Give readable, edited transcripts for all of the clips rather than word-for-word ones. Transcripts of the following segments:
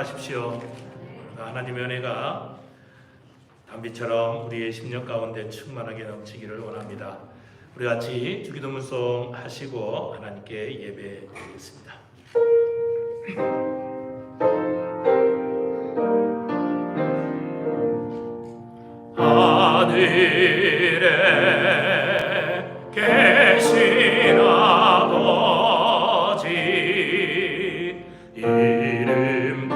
평안하십시오. 하나님의 은혜가 단비처럼 우리의 심령 가운데 충만하게 넘치기를 원합니다. 우리 같이 주기도문송 하시고 하나님께 예배드리겠습니다. 하늘에 계신 아버지 이름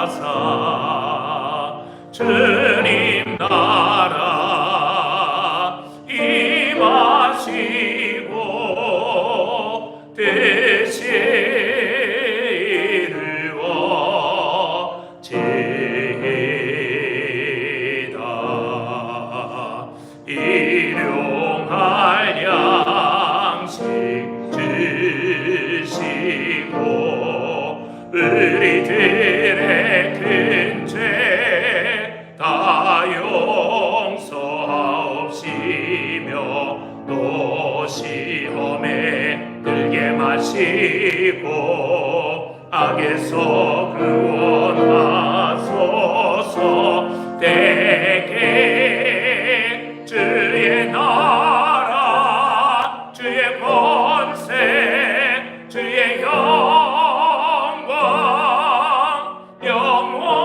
거룩하사 주님 나라 임하시고 뜻이 이루어지이다. 일용할 양식 주시고 우리들의 큰 죄 다 용서하옵시며 또 시험에 들게 마시고 악에서 구원하소서. 때에 주의 나라 주의 권세 주의 영광 영원히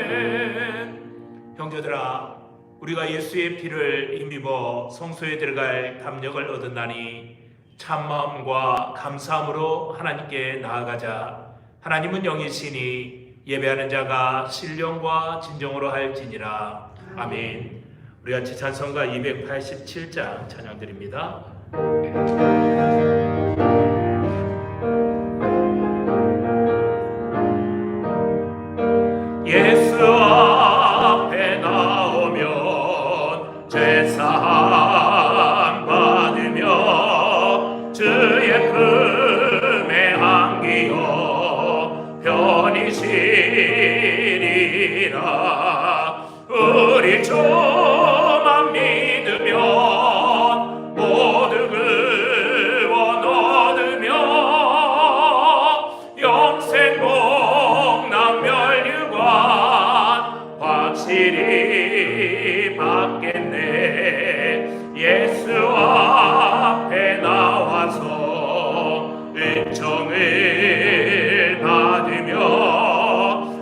아멘. 형제들아, 우리가 예수의 피를 힘입어 성소에 들어갈 담력을 얻었나니 참마음과 감사함으로 하나님께 나아가자. 하나님은 영이시니 예배하는 자가 신령과 진정으로 할지니라. 아멘. 우리 같이 찬송가 287장 찬양드립니다. 예수 앞에 나오면 죄사함 받으며 주의 품에 안기어 편히 쉬리라. 우리 주만 믿으면 모두 구원 얻으며 영생 복락 멸류관 확실히 받겠네. 예수 앞에 나와서 은총을 받으며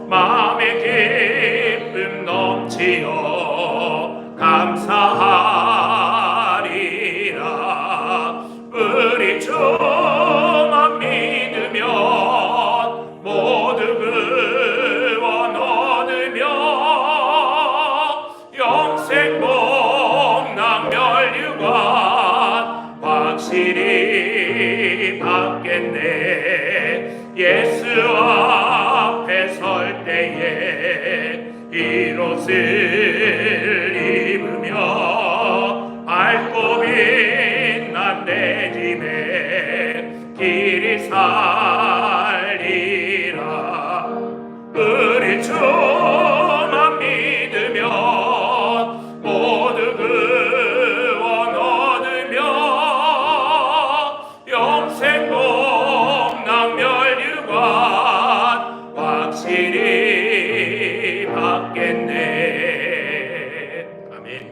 마음의 기쁨 넘치어 감사하리라. 우리 주만 믿으면 모두 구원 얻으며 영생 복락 멸류관 확실히 받겠네. 예수 앞에 설 때에 흰 옷을 입으며 밝고 빛난 내 집에 길이 살리라. 우리 주만 믿으면 모두 구원 얻으며 영생 복락 멸류관 확실히 받겠네. 아멘.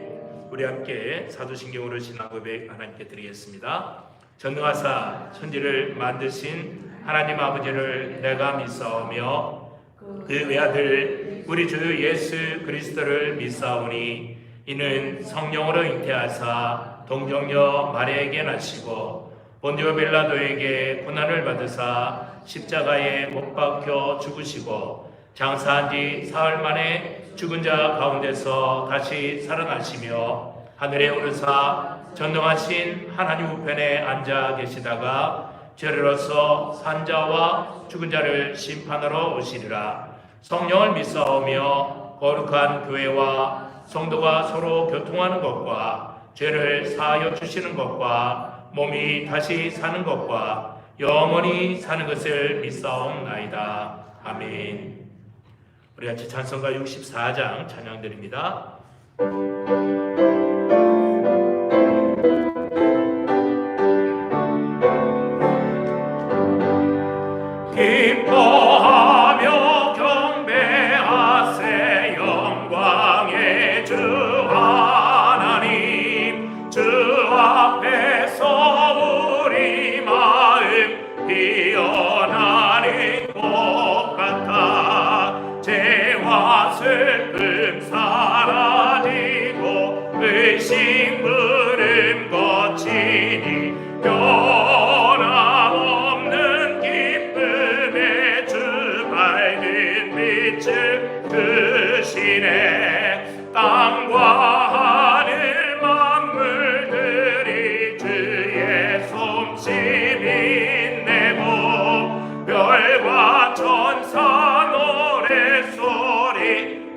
우리 함께 사도신경으로 신앙 고백 하나님께 드리겠습니다. 전능하사 천지를 만드신 하나님 아버지를 내가 믿사오며 그 외아들 우리 주 예수 그리스도를 믿사오니 이는 성령으로 잉태하사 동정녀 마리아에게 나시고 본디오 빌라도에게 고난을 받으사 십자가에 못 박혀 죽으시고 장사한 지 사흘 만에 죽은 자 가운데서 다시 살아나시며 하늘에 오르사 전능하신 하나님 우편에 앉아 계시다가 죄로서 산자와 죽은 자를 심판하러 오시리라. 성령을 믿사오며 거룩한 교회와 성도가 서로 교통하는 것과 죄를 사하여 주시는 것과 몸이 다시 사는 것과 영원히 사는 것을 믿사옵나이다. 아멘. 우리 같이 찬송가 64장 찬양드립니다. 기뻐하며 경배하세 영광의 주 하나님 주 앞에서 우리 마음 피어나는 꽃 같아 죄와 슬픔 사라지고 의심 물음 거치니 변함없는 기쁨의 주 밝은 빛을 주시네 땅과 하늘 만물들이 주의 솜씨 빛내고 별과 천사 노래소리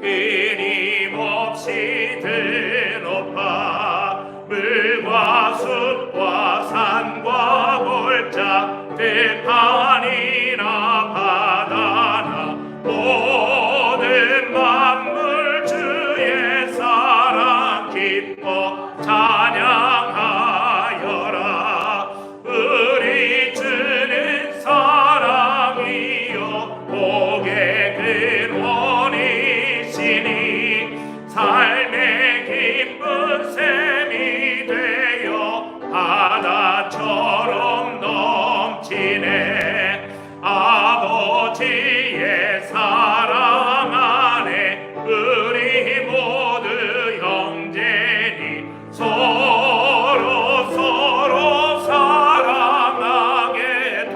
끊임없이 드높아 물과 숲과 산과 골짜 들판이나 바다나 모든 만물 주의 사랑 기뻐 찬양하여라 우리 주는 사랑이요 복의 근원이시니 삶의 기쁜 샘이 되어 바다처럼 넘치네 아버지의 사랑 안에 우리 모두 형제니 서로 사랑하게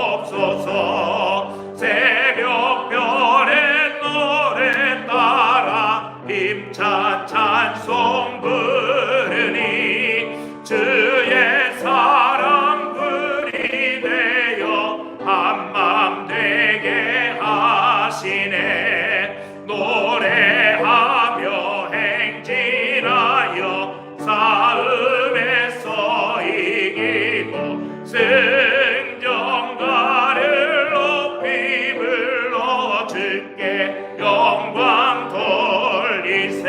도와주시옵소서 새벽별의 노래 따라 힘찬 찬송 부르니 주의 사랑 불이 되어 한맘 되게 하시네 노래하며 행진하여 싸움에서 이기고 승전가를 높이 불러 주께 영광 돌리세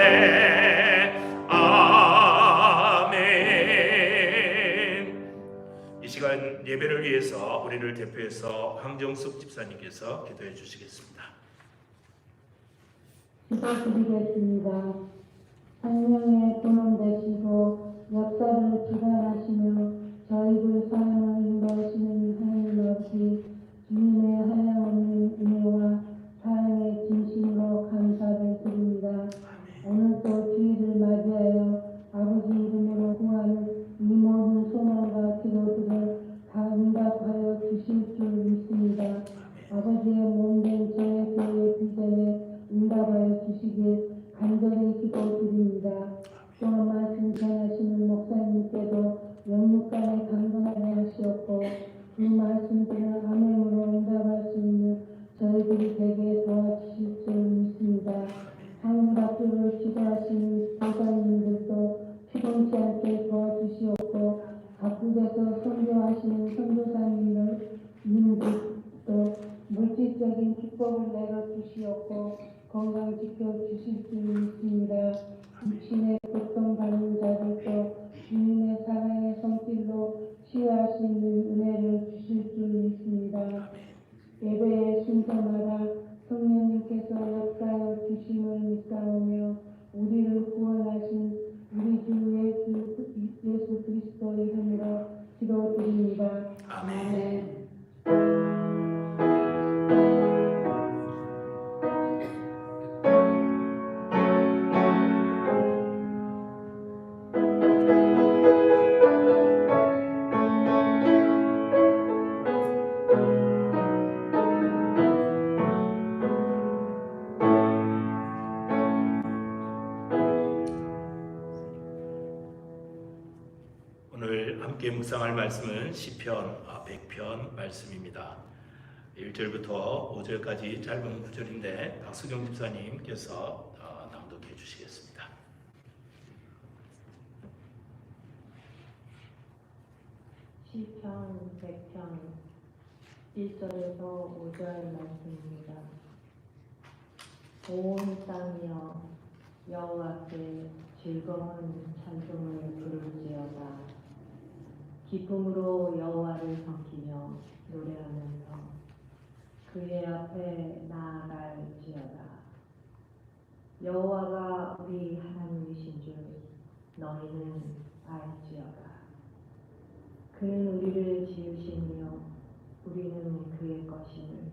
아멘. 이 시간 예배를 위해서 우리를 대표해서 황정숙 집사님께서 기도해 주시겠습니다. 기도드리겠습니다. 생명의 근원 되시고 역사를 주관하시며 저희들 삶을 인도하시는 하나님 아버지 주님의 한량없는 은혜와 사랑에 진심으로 감사를 드립니다. 오늘 또 주일을 맞이하여 아버지 이름으로 구하는 이 모든 소망과 기도들을 다 응답하여 주실 줄 믿습니다. 아버지의 몸된 저의 교회 비전에 응답하여 주시길 간절히 기도드립니다. 또한 말씀 전하시는 목사님께도 영육간에 강건하게 하시었고 그 말씀들을 아멘으로 응답할 수 있는 저희들이 되게 도와주실 줄 믿습니다. 한국학교를 기도하시는 교사님들도 피곤치 않게 도와주시옵고 각국에서 선교하시는 선교사님들도 물질적인 축복을 내려주시옵고 건강 지켜주실 줄 믿습니다. 육신의 고통받는 자들도 주님의 사랑의 손길로 치유할 수 있는 은혜를 주실 줄 믿습니다. 예배의 순서마다 성령님께서 역사하여 주심을 믿사오며 우리를 구원하신 우리 주 예수 그리스도 이름으로 기도드립니다. 아멘. 오늘 함께 묵상할 말씀은 시편 100편 말씀입니다. 1절부터 5절까지 짧은 구절인데 박수경 집사님께서 낭독해 주시겠습니다. 시편 100편 1절에서 5절 말씀입니다. 온 땅이여 여호와께 즐거운 찬송을 부를지어다. 기쁨으로 여호와를 섬기며 노래하면서 그의 앞에 나아갈지어다. 여호와가 우리 하나님이신 줄 너희는 알지어다. 그는 우리를 지으시며 우리는 그의 것임을,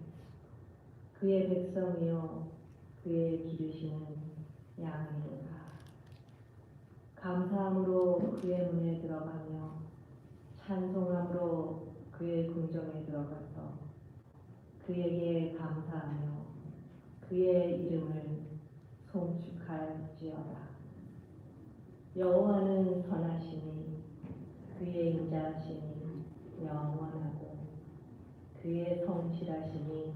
그의 백성이요 그의 기르시는 양이로다. 감사함으로 그의 문에 들어가며 찬송함으로 그의 궁정에 들어가서 그에게 감사하며 그의 이름을 송축할지어다. 여호와는 선하시니 그의 인자하심이 영원하고 그의 성실하심이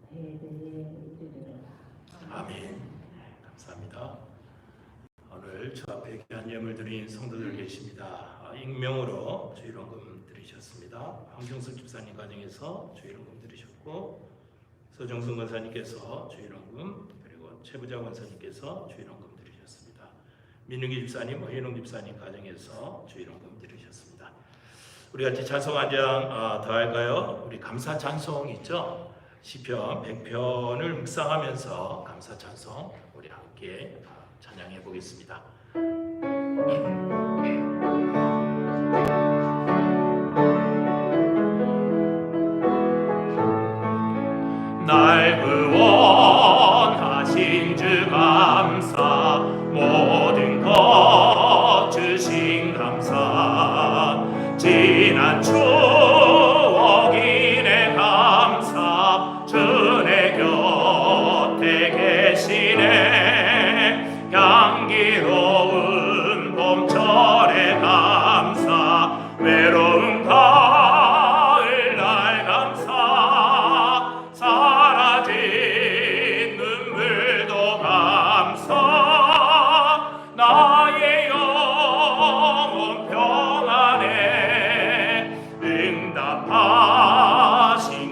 대대에 이르리로다. 아멘. 감사합니다. 오늘 저 앞에 귀한 예물 드린 성도들 계십니다. 익명으로 주일원금 드리셨습니다. 황경숙 집사님 가정에서 주일원금 드리셨고, 서정순 권사님께서 주일원금, 그리고 최부자 권사님께서 주일원금 드리셨습니다. 민웅기 집사님, 허인웅 집사님 가정에서 주일원금 드리셨습니다. 우리 같이 찬송 한 장 더 할까요? 우리 감사 찬송 있죠? 시편 100편을 묵상하면서 감사 찬송 우리 함께 찬양해 보겠습니다. 날 구원하신 주 감사, 모든 것 주신 감사, 지난 추억이네 감사, 주내 곁에 계시네 향기로운 봄철에 감사, 외로운 가을날 감사, 사라진 눈물도 감사, 나의 영혼 평안에 응답하신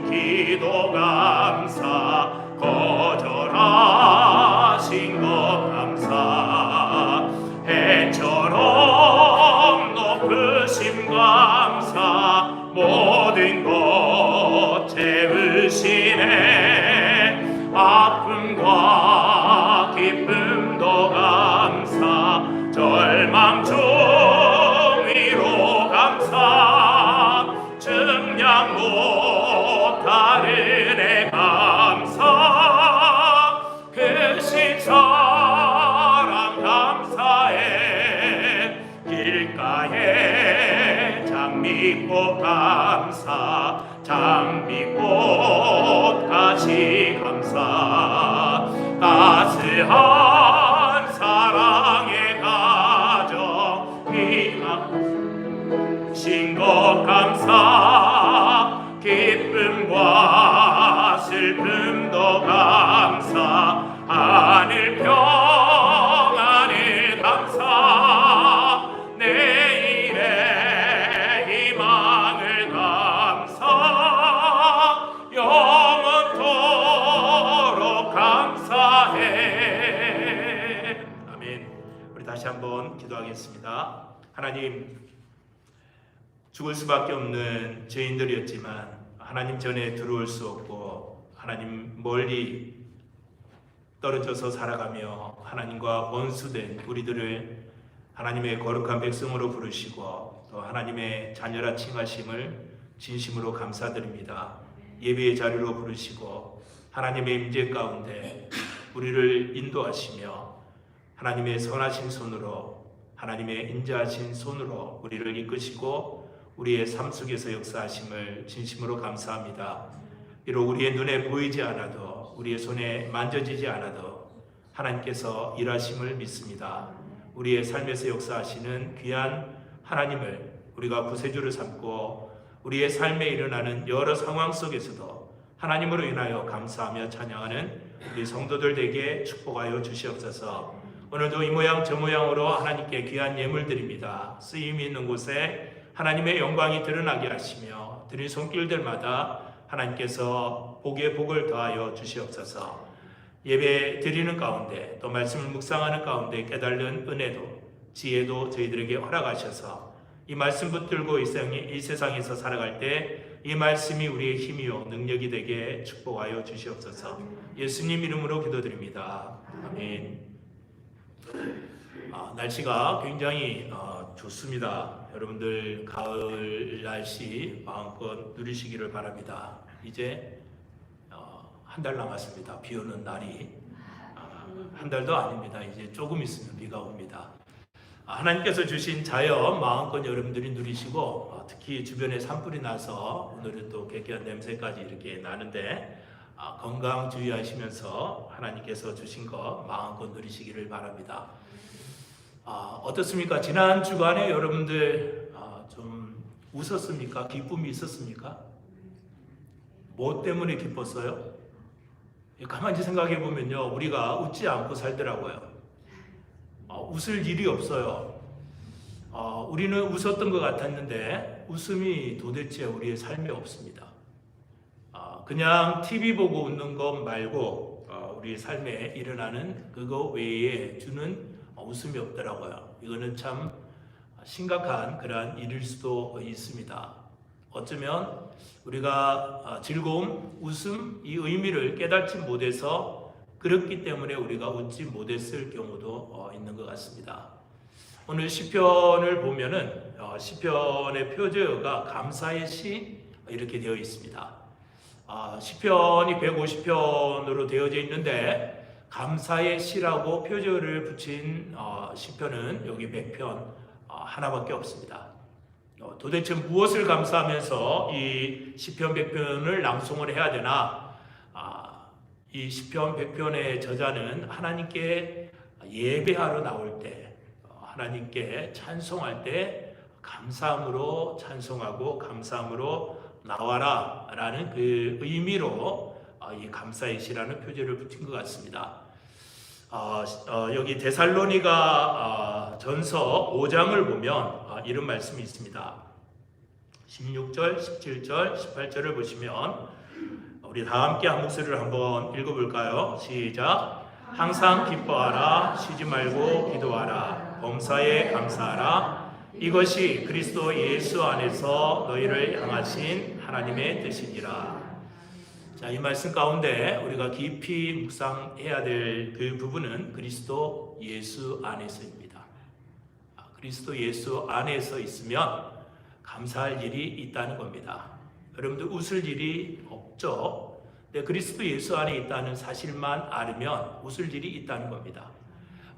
기도 감사, 거절하신 것 감사, 해처럼 높으심 감사, 모든 것 채우시네 아픔과 기쁨도 감사, 절망 중 위로 감사, 증량 못할 은혜 감사, 크신 사랑 감사해 길가에 장미꽃 감사, 장미꽃 가시 감사, 따스한 사랑의 가정 희망신 것 감사, 기쁨과 슬픔도 감사, 하늘 평안을 감사, 내일의 희망을 감사, 영원토록 감사해. 아멘. 우리 다시 한번 기도하겠습니다. 하나님, 죽을 수밖에 없는 죄인들이었지만 하나님 전에 들어올 수 없고 하나님 멀리 떨어져서 살아가며 하나님과 원수된 우리들을 하나님의 거룩한 백성으로 부르시고 또 하나님의 자녀라 칭하심을 진심으로 감사드립니다. 예배의 자리로 부르시고 하나님의 임재 가운데 우리를 인도하시며 하나님의 선하신 손으로, 하나님의 인자하신 손으로 우리를 이끄시고 우리의 삶 속에서 역사하심을 진심으로 감사합니다. 비록 우리의 눈에 보이지 않아도, 우리의 손에 만져지지 않아도 하나님께서 일하심을 믿습니다. 우리의 삶에서 역사하시는 귀한 하나님을 우리가 구세주를 삼고 우리의 삶에 일어나는 여러 상황 속에서도 하나님으로 인하여 감사하며 찬양하는 우리 성도들 되게 축복하여 주시옵소서. 오늘도 이 모양 저 모양으로 하나님께 귀한 예물 드립니다. 쓰임이 있는 곳에 하나님의 영광이 드러나게 하시며 드린 손길들마다 하나님께서 복에 복을 더하여 주시옵소서. 예배 드리는 가운데 또 말씀을 묵상하는 가운데 깨달은 은혜도 지혜도 저희들에게 허락하셔서 이 말씀 붙들고 이 세상에서 살아갈 때 이 말씀이 우리의 힘이요 능력이 되게 축복하여 주시옵소서. 예수님 이름으로 기도드립니다. 아멘. 날씨가 굉장히 좋습니다. 여러분들 가을 날씨 마음껏 누리시기를 바랍니다. 이제 한 달 남았습니다. 비 오는 날이 한 달도 아닙니다. 이제 조금 있으면 비가 옵니다. 하나님께서 주신 자연 마음껏 여러분들이 누리시고 특히 주변에 산불이 나서 오늘은 또 괴기한 냄새까지 이렇게 나는데 건강 주의하시면서 하나님께서 주신 것 마음껏 누리시기를 바랍니다. 어떻습니까? 지난 주간에 여러분들 좀 웃었습니까? 기쁨이 있었습니까? 뭐 때문에 기뻤어요? 가만히 생각해 보면요, 우리가 웃지 않고 살더라고요. 웃을 일이 없어요. 우리는 웃었던 것 같았는데 웃음이 도대체 우리의 삶에 없습니다. 그냥 TV 보고 웃는 것 말고 우리 삶에 일어나는 그거 외에 주는 웃음이 없더라고요. 이거는 참 심각한 그러한 일일 수도 있습니다. 어쩌면 우리가 즐거움, 웃음, 이 의미를 깨닫지 못해서 그렇기 때문에 우리가 웃지 못했을 경우도 있는 것 같습니다. 오늘 시편을 보면은 시편의 표제어가 감사의 시 이렇게 되어 있습니다. 시편이 150편으로 되어져 있는데 감사의 시라고 표제어를 붙인 시편은 여기 100편 하나밖에 없습니다. 도대체 무엇을 감사하면서 이 시편 100편을 낭송을 해야 되나? 이 시편 100편의 저자는 하나님께 예배하러 나올 때, 하나님께 찬송할 때 감사함으로 찬송하고 감사함으로 나와라 라는 그 의미로 이 감사의 시라는 표제를 붙인 것 같습니다. 여기 데살로니가 전서 5장을 보면 이런 말씀이 있습니다. 16절, 17절, 18절을 보시면 우리 다 함께 한 목소리를 한번 읽어볼까요? 시작. 항상 기뻐하라, 쉬지 말고 기도하라, 범사에 감사하라. 이것이 그리스도 예수 안에서 너희를 향하신 하나님의 뜻이니라. 자, 이 말씀 가운데 우리가 깊이 묵상해야 될 그 부분은 그리스도 예수 안에서입니다. 그리스도 예수 안에서 있으면 감사할 일이 있다는 겁니다. 여러분들 웃을 일이 없죠. 근데 그리스도 예수 안에 있다는 사실만 알면 웃을 일이 있다는 겁니다.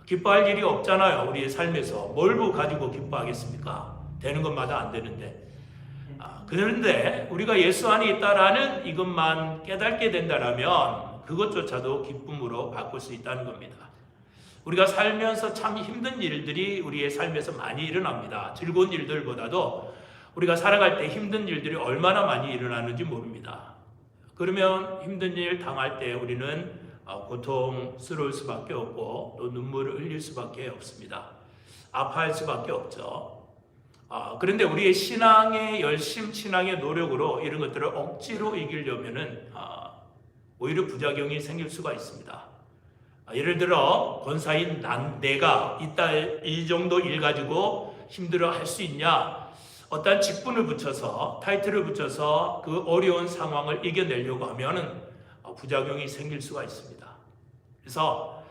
기뻐할 일이 없잖아요. 우리의 삶에서 뭘 가지고 기뻐하겠습니까? 되는 것마다 안 되는데. 그런데 우리가 예수 안에 있다라는 이것만 깨닫게 된다라면 그것조차도 기쁨으로 바꿀 수 있다는 겁니다. 우리가 살면서 참 힘든 일들이 우리의 삶에서 많이 일어납니다. 즐거운 일들보다도 우리가 살아갈 때 힘든 일들이 얼마나 많이 일어나는지 모릅니다. 그러면 힘든 일 당할 때 우리는 고통스러울 수밖에 없고 또 눈물을 흘릴 수밖에 없습니다. 아파할 수밖에 없죠. 그런데 우리의 신앙의 열심, 신앙의 노력으로 이런 것들을 억지로 이기려면은 오히려 부작용이 생길 수가 있습니다. 예를 들어 권사인 내가 이 정도 일 가지고 힘들어 할 수 있냐? 어떤 직분을 붙여서 타이틀을 붙여서 그 어려운 상황을 이겨내려고 하면은 부작용이 생길 수가 있습니다. 그래서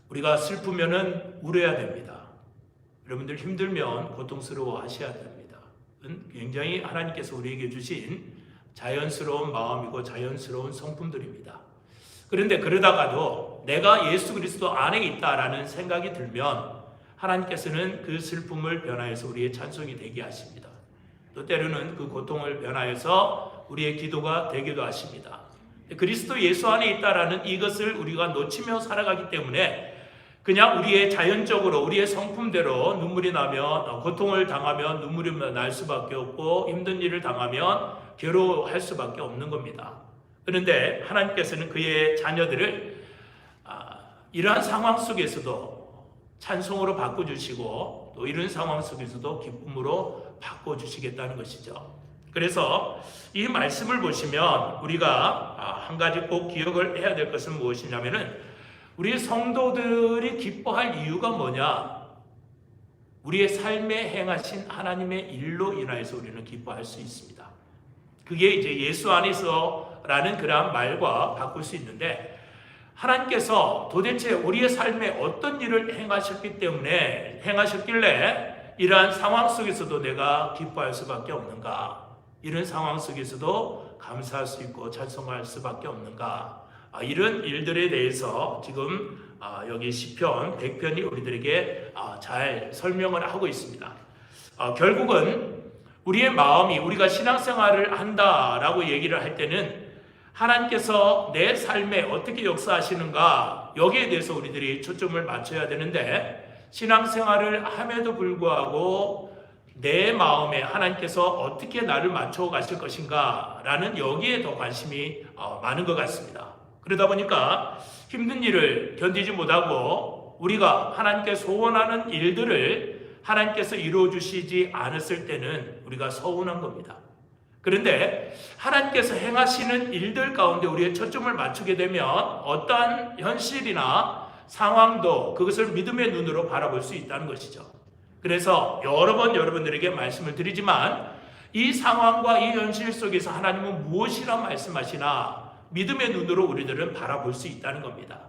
우리가 슬프면은 울어야 됩니다. 여러분들 힘들면 고통스러워 하셔야 됩니다. 굉장히 하나님께서 우리에게 주신 자연스러운 마음이고 자연스러운 성품들입니다. 그런데 그러다가도 내가 예수 그리스도 안에 있다라는 생각이 들면 하나님께서는 그 슬픔을 변화해서 우리의 찬송이 되게 하십니다. 또 때로는 그 고통을 변화해서 우리의 기도가 되기도 하십니다. 그리스도 예수 안에 있다라는 이것을 우리가 놓치며 살아가기 때문에 그냥 우리의 자연적으로 우리의 성품대로 눈물이 나면 고통을 당하면 눈물이 날 수밖에 없고 힘든 일을 당하면 괴로워할 수밖에 없는 겁니다. 그런데 하나님께서는 그의 자녀들을 이러한 상황 속에서도 찬송으로 바꿔주시고 또 이런 상황 속에서도 기쁨으로 바꿔주시겠다는 것이죠. 그래서 이 말씀을 보시면 우리가 한 가지 꼭 기억을 해야 될 것은 무엇이냐면은 우리 성도들이 기뻐할 이유가 뭐냐? 우리의 삶에 행하신 하나님의 일로 인하여서 우리는 기뻐할 수 있습니다. 그게 이제 예수 안에서라는 그러한 말과 바꿀 수 있는데, 하나님께서 도대체 우리의 삶에 어떤 일을 행하셨길래 이러한 상황 속에서도 내가 기뻐할 수밖에 없는가? 이런 상황 속에서도 감사할 수 있고 찬송할 수밖에 없는가? 이런 일들에 대해서 지금 여기 시편 100편이 우리들에게 잘 설명을 하고 있습니다. 결국은 우리의 마음이, 우리가 신앙생활을 한다라고 얘기를 할 때는 하나님께서 내 삶에 어떻게 역사하시는가, 여기에 대해서 우리들이 초점을 맞춰야 되는데, 신앙생활을 함에도 불구하고 내 마음에 하나님께서 어떻게 나를 맞춰 가실 것인가 라는 여기에 더 관심이 많은 것 같습니다. 그러다 보니까 힘든 일을 견디지 못하고 우리가 하나님께 소원하는 일들을 하나님께서 이루어 주시지 않았을 때는 우리가 서운한 겁니다. 그런데 하나님께서 행하시는 일들 가운데 우리의 초점을 맞추게 되면 어떠한 현실이나 상황도 그것을 믿음의 눈으로 바라볼 수 있다는 것이죠. 그래서 여러 번 여러분들에게 말씀을 드리지만, 이 상황과 이 현실 속에서 하나님은 무엇이라 말씀하시나 믿음의 눈으로 우리들은 바라볼 수 있다는 겁니다.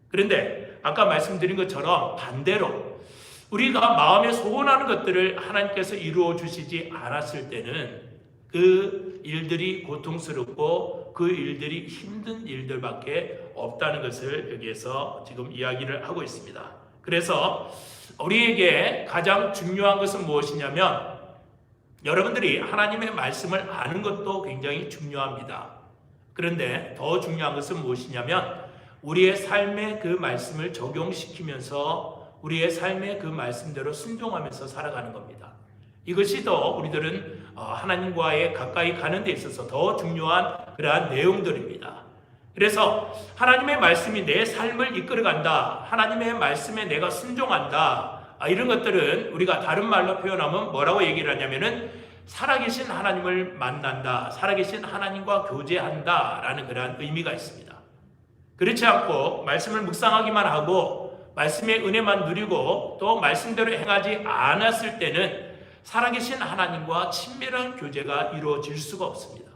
그런데 아까 말씀드린 것처럼 반대로 우리가 마음에 소원하는 것들을 하나님께서 이루어 주시지 않았을 때는 그 일들이 고통스럽고 그 일들이 힘든 일들밖에 없다는 것을 여기에서 지금 이야기를 하고 있습니다. 그래서 우리에게 가장 중요한 것은 무엇이냐면, 여러분들이 하나님의 말씀을 아는 것도 굉장히 중요합니다. 그런데 더 중요한 것은 무엇이냐면, 우리의 삶에 그 말씀을 적용시키면서 우리의 삶에 그 말씀대로 순종하면서 살아가는 겁니다. 이것이 더 우리들은 하나님과의 가까이 가는 데 있어서 더 중요한 그러한 내용들입니다. 그래서 하나님의 말씀이 내 삶을 이끌어간다, 하나님의 말씀에 내가 순종한다, 이런 것들은 우리가 다른 말로 표현하면 뭐라고 얘기를 하냐면은 살아계신 하나님을 만난다, 살아계신 하나님과 교제한다 라는 그러한 의미가 있습니다. 그렇지 않고 말씀을 묵상하기만 하고 말씀의 은혜만 누리고 또 말씀대로 행하지 않았을 때는 살아계신 하나님과 친밀한 교제가 이루어질 수가 없습니다.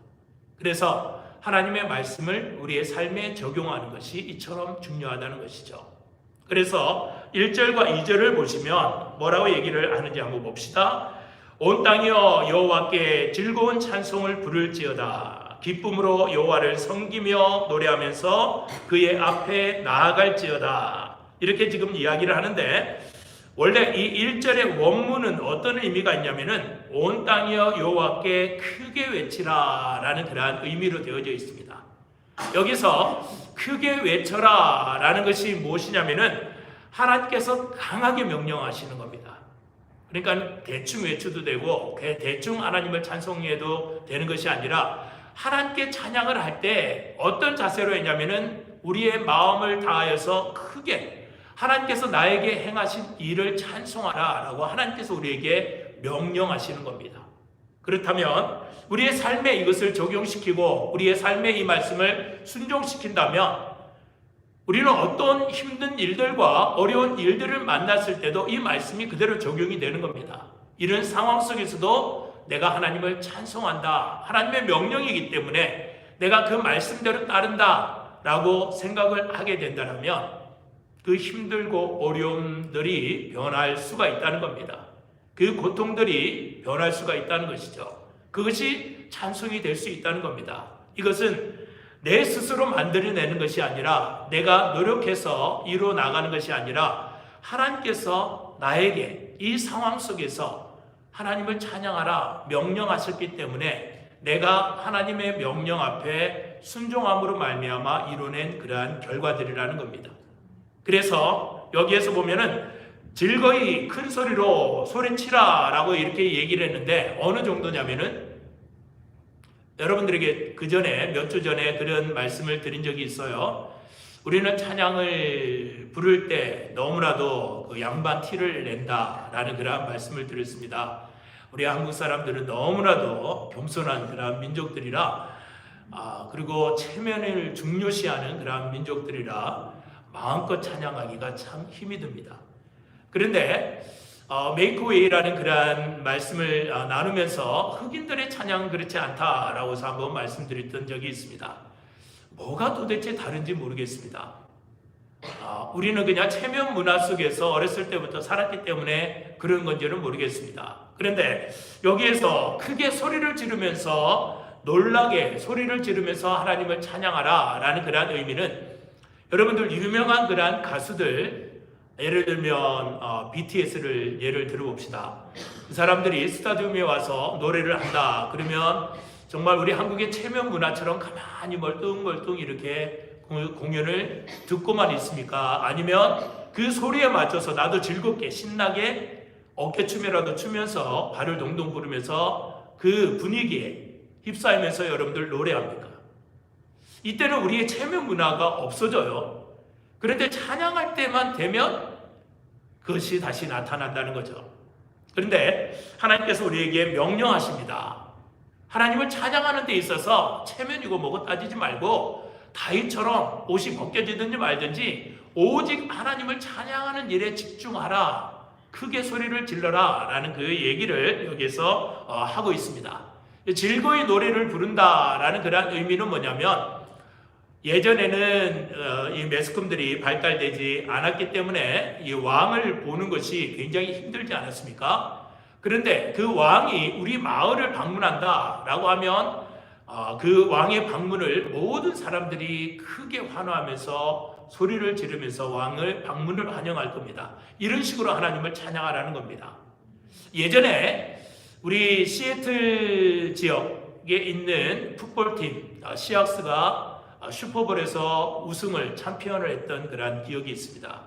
그래서 하나님의 말씀을 우리의 삶에 적용하는 것이 이처럼 중요하다는 것이죠. 그래서 1절과 2절을 보시면 뭐라고 얘기를 하는지 한번 봅시다. 온 땅이여 여호와께 즐거운 찬송을 부를지어다. 기쁨으로 여호와를 섬기며 노래하면서 그의 앞에 나아갈지어다. 이렇게 지금 이야기를 하는데, 원래 이 1절의 원문은 어떤 의미가 있냐면은 온 땅이여 여호와께 크게 외치라 라는 그러한 의미로 되어져 있습니다. 여기서 크게 외쳐라 라는 것이 무엇이냐면은 하나님께서 강하게 명령하시는 겁니다. 그러니까 대충 외쳐도 되고 대충 하나님을 찬송해도 되는 것이 아니라, 하나님께 찬양을 할 때 어떤 자세로 했냐면은 우리의 마음을 다하여서 크게 하나님께서 나에게 행하신 일을 찬송하라 라고 하나님께서 우리에게 명령하시는 겁니다. 그렇다면 우리의 삶에 이것을 적용시키고 우리의 삶에 이 말씀을 순종시킨다면, 우리는 어떤 힘든 일들과 어려운 일들을 만났을 때도 이 말씀이 그대로 적용이 되는 겁니다. 이런 상황 속에서도 내가 하나님을 찬송한다, 하나님의 명령이기 때문에 내가 그 말씀대로 따른다 라고 생각을 하게 된다면 그 힘들고 어려움들이 변할 수가 있다는 겁니다. 그 고통들이 변할 수가 있다는 것이죠. 그것이 찬송이 될 수 있다는 겁니다. 이것은 내 스스로 만들어내는 것이 아니라, 내가 노력해서 이루어 나가는 것이 아니라, 하나님께서 나에게 이 상황 속에서 하나님을 찬양하라 명령하셨기 때문에 내가 하나님의 명령 앞에 순종함으로 말미암아 이뤄낸 그러한 결과들이라는 겁니다. 그래서 여기에서 보면은 즐거이 큰 소리로 소리치라 라고 이렇게 얘기를 했는데, 어느 정도냐면은 여러분들에게 그 전에 몇 주 전에 그런 말씀을 드린 적이 있어요. 우리는 찬양을 부를 때 너무나도 그 양반 티를 낸다 라는 그런 말씀을 드렸습니다. 우리 한국 사람들은 너무나도 겸손한 그런 민족들이라, 그리고 체면을 중요시하는 그런 민족들이라 마음껏 찬양하기가 참 힘이 듭니다. 그런데 메이크웨이라는 그러한 말씀을 나누면서 흑인들의 찬양은 그렇지 않다라고 해서 한번 말씀드렸던 적이 있습니다. 뭐가 도대체 다른지 모르겠습니다. 우리는 그냥 체면 문화 속에서 어렸을 때부터 살았기 때문에 그런 건지는 모르겠습니다. 그런데 여기에서 크게 소리를 지르면서 놀라게 소리를 지르면서 하나님을 찬양하라 라는 그러한 의미는 여러분들 유명한 그러한 가수들 예를 들면 BTS를 예를 들어봅시다. 그 사람들이 스타디움에 와서 노래를 한다 그러면 정말 우리 한국의 체면 문화처럼 가만히 멀뚱멀뚱 이렇게 공연을 듣고만 있습니까? 아니면 그 소리에 맞춰서 나도 즐겁게 신나게 어깨춤이라도 추면서 발을 동동 구르면서 그 분위기에 휩싸이면서 여러분들 노래합니까? 이때는 우리의 체면 문화가 없어져요. 그런데 찬양할 때만 되면 그것이 다시 나타난다는 거죠. 그런데 하나님께서 우리에게 명령하십니다. 하나님을 찬양하는 데 있어서 체면이고 뭐고 따지지 말고 다윗처럼 옷이 벗겨지든지 말든지 오직 하나님을 찬양하는 일에 집중하라. 크게 소리를 질러라 라는 그 얘기를 여기서 하고 있습니다. 즐거이 노래를 부른다라는 그런 의미는 뭐냐면 예전에는 이 매스컴들이 발달되지 않았기 때문에 이 왕을 보는 것이 굉장히 힘들지 않았습니까? 그런데 그 왕이 우리 마을을 방문한다라고 하면 그 왕의 방문을 모든 사람들이 크게 환호하면서 소리를 지르면서 왕을 방문을 환영할 겁니다. 이런 식으로 하나님을 찬양하라는 겁니다. 예전에 우리 시애틀 지역에 있는 풋볼팀 시악스가 슈퍼볼에서 우승을 챔피언을 했던 그런 기억이 있습니다.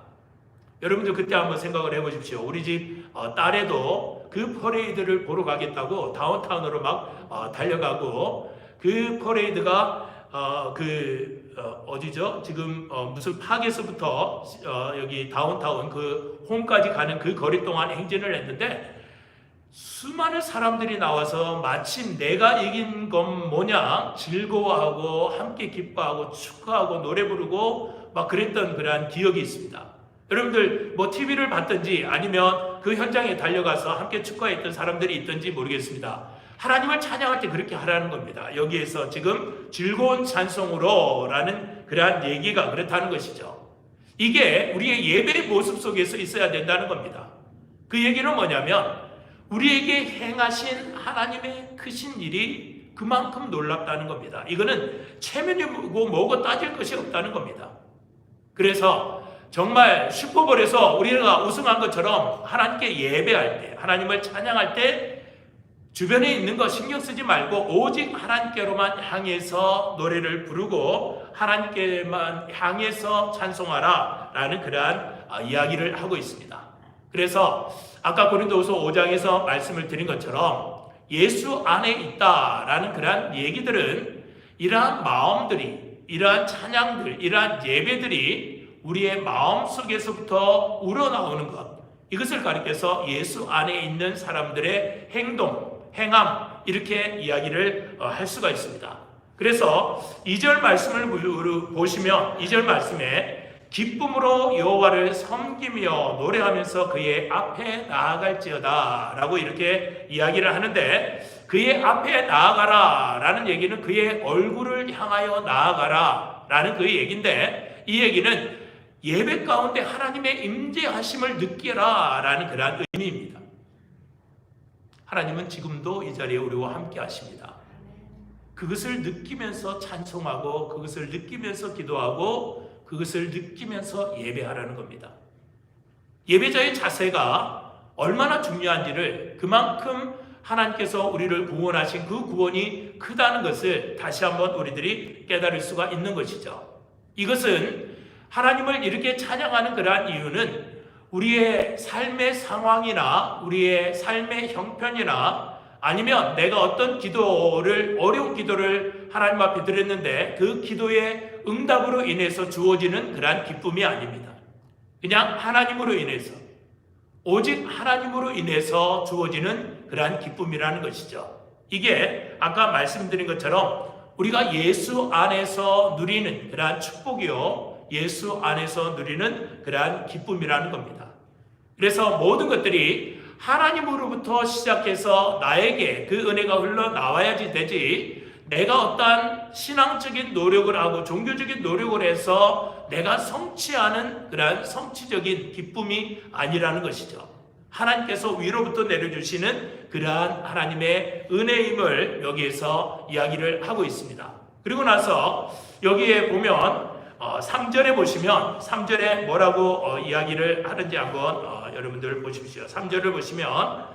여러분들 그때 한번 생각을 해보십시오. 우리 집 딸애도 그 퍼레이드를 보러 가겠다고 다운타운으로 막 달려가고 그 퍼레이드가 어디죠? 지금 무슨 파크에서부터 여기 다운타운 그 홈까지 가는 그 거리 동안 행진을 했는데 수많은 사람들이 나와서 마침 내가 이긴 건 뭐냐 즐거워하고 함께 기뻐하고 축하하고 노래 부르고 막 그랬던 그러한 기억이 있습니다. 여러분들 뭐 TV를 봤든지 아니면 그 현장에 달려가서 함께 축하했던 사람들이 있든지 모르겠습니다. 하나님을 찬양할 때 그렇게 하라는 겁니다. 여기에서 지금 즐거운 찬송으로 라는 그러한 얘기가 그렇다는 것이죠. 이게 우리의 예배의 모습 속에서 있어야 된다는 겁니다. 그 얘기는 뭐냐면 우리에게 행하신 하나님의 크신 일이 그만큼 놀랍다는 겁니다. 이거는 체면이고 뭐고 따질 것이 없다는 겁니다. 그래서 정말 슈퍼볼에서 우리가 우승한 것처럼 하나님께 예배할 때 하나님을 찬양할 때 주변에 있는 거 신경 쓰지 말고 오직 하나님께로만 향해서 노래를 부르고 하나님께만 향해서 찬송하라 라는 그러한 이야기를 하고 있습니다. 그래서 아까 고린도후서 5장에서 말씀을 드린 것처럼 예수 안에 있다라는 그러한 얘기들은 이러한 마음들이 이러한 찬양들 이러한 예배들이 우리의 마음 속에서부터 우러나오는 것 이것을 가리켜서 예수 안에 있는 사람들의 행동 행함 이렇게 이야기를 할 수가 있습니다. 그래서 2절 말씀을 보시면 2절 말씀에 기쁨으로 여호와를 섬기며 노래하면서 그의 앞에 나아갈지어다 라고 이렇게 이야기를 하는데 그의 앞에 나아가라 라는 얘기는 그의 얼굴을 향하여 나아가라 라는 그 얘기인데 이 얘기는 예배 가운데 하나님의 임재하심을 느끼라 라는 그러한 의미입니다. 하나님은 지금도 이 자리에 우리와 함께 하십니다. 그것을 느끼면서 찬송하고 그것을 느끼면서 기도하고 그것을 느끼면서 예배하라는 겁니다. 예배자의 자세가 얼마나 중요한지를 그만큼 하나님께서 우리를 구원하신 그 구원이 크다는 것을 다시 한번 우리들이 깨달을 수가 있는 것이죠. 이것은 하나님을 이렇게 찬양하는 그러한 이유는 우리의 삶의 상황이나 우리의 삶의 형편이나 아니면 내가 어떤 어려운 기도를 하나님 앞에 드렸는데 그 기도의 응답으로 인해서 주어지는 그러한 기쁨이 아닙니다. 그냥 하나님으로 인해서 오직 하나님으로 인해서 주어지는 그러한 기쁨이라는 것이죠. 이게 아까 말씀드린 것처럼 우리가 예수 안에서 누리는 그러한 축복이요 예수 안에서 누리는 그러한 기쁨이라는 겁니다. 그래서 모든 것들이 하나님으로부터 시작해서 나에게 그 은혜가 흘러나와야지 되지, 내가 어떠한 신앙적인 노력을 하고 종교적인 노력을 해서 내가 성취하는 그러한 성취적인 기쁨이 아니라는 것이죠. 하나님께서 위로부터 내려주시는 그러한 하나님의 은혜임을 여기에서 이야기를 하고 있습니다. 그리고 나서 여기에 보면 3절에 보시면 3절에 뭐라고 이야기를 하는지 한번 여러분들 보십시오. 3절을 보시면